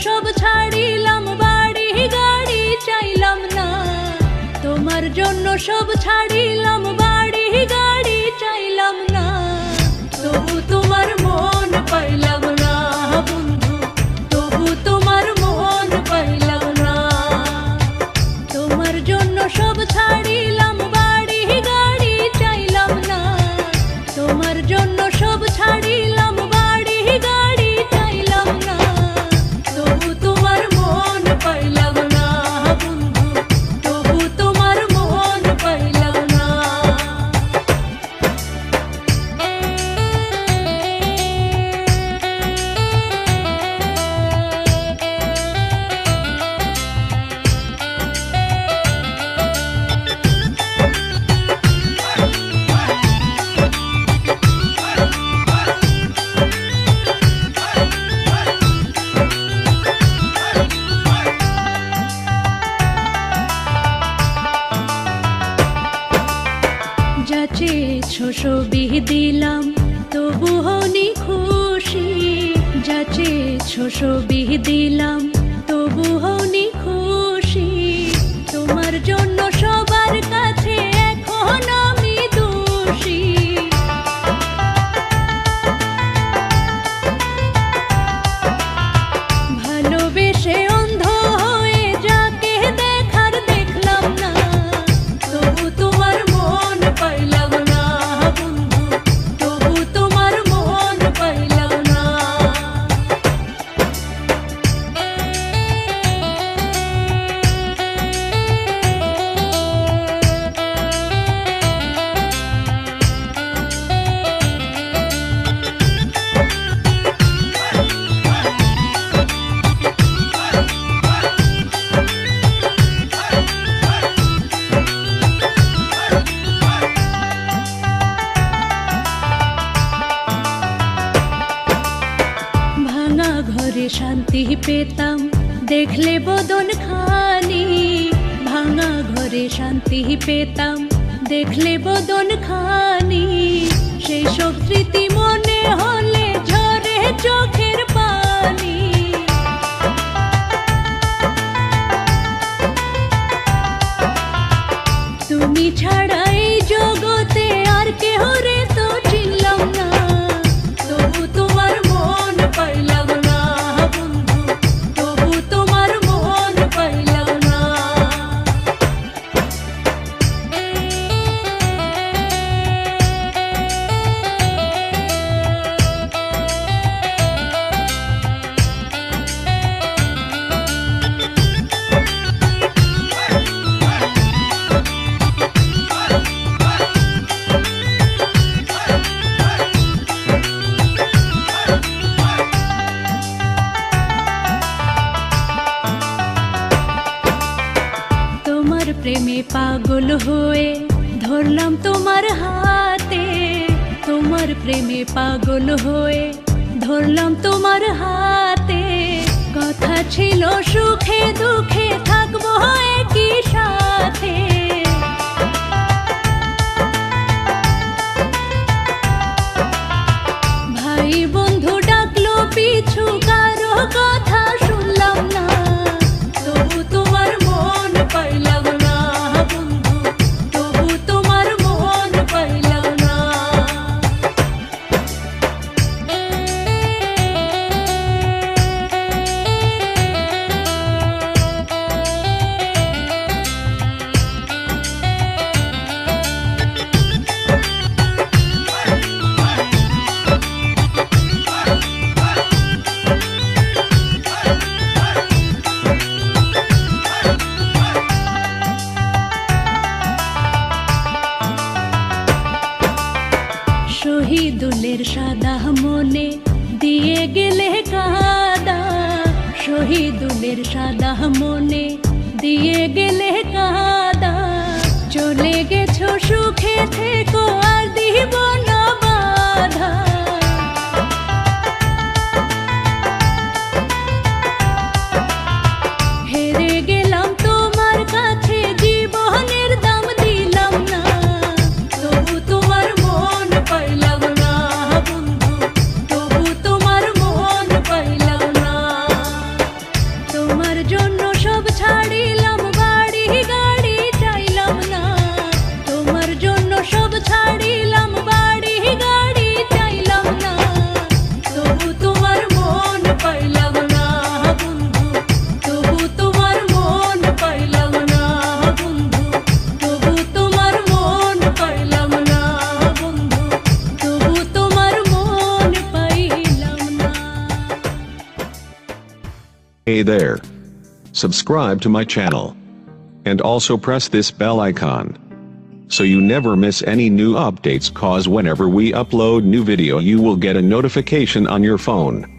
সব ছাড়িলাম, বাড়ি গাড়ি চাইলাম না। তোমার জন্য সব ছাড়িলাম, বাড়ি গাড়ি চাইলাম না। তবু তোমার মন পাইলাম না বন্ধু, তবু তোমার মন পাইলাম না। তোমার জন্য সব ছাড়িলাম, বাড়ি গাড়ি চাইলাম না। তোমার জন্য সব ছাড়িলাম, বাড়ি গাড়ি চাইলাম না। তবু তোমার মন পাইলাম না বন্ধু, তবু তোমার মন পাইলাম না। যা চেয়েছো সবই দিলাম, তবু হনি খুশি। যা চেয়েছো সবই দিলাম, তবু হনি খুশি। তোমার জন্য সবার কাছে এখন আমি দোষী। ভালোবেসে অন্ধ হয়ে যাকে দেখার দেখলাম না। তবু তোমার মন পাইলাম না বন্ধু, তবু তোমার মন পাইলাম না। ভাঙা ঘরে শান্তি পেতাম দেখলে বদন খানি। ভাঙা ঘরে শান্তি পেতাম দেখলে বদন খানি। সেই সব স্মৃতি মনে হলে ঝরে চোখের পানি। তুমি ছাড়া এই জগতে আর কেহ রে তো চিনলাম না। তবু তোমার মন পাইলাম না বন্ধু, তবু তোমার মন পাইলাম না। তোমার প্রেমে পাগল হয়ে ধরলাম তোমার হাতে। তোমার প্রেমে পাগল হয়ে ধরলাম তোমার হাতে। কথা ছিল সুখে দুঃখে থাকবো একই সাথে। ভাই বন্ধু ডাকলো পিছু, কারো কথা শুনলাম না। তবু তোমার মন পাইলাম না বন্ধু, তবু তোমার মন পাইলাম না। শহীদুলের সাদা মনে দিয়ে গেলে কাদা। শহীদুলের সাদা মনে দিয়ে গেলে কাদা। চলে গেছো সুখে থেকো আর দিব না বাধা। হেরে গেলাম তোমার কাছে, জীবনের দাম দিলাম না। তবু তোমার মন পাইলাম না বন্ধু, তবু তোমার মন পাইলাম না। there. Subscribe to my channel. And also press this bell icon, so you never miss any new updates, cause whenever we upload new video you will get a notification on your phone.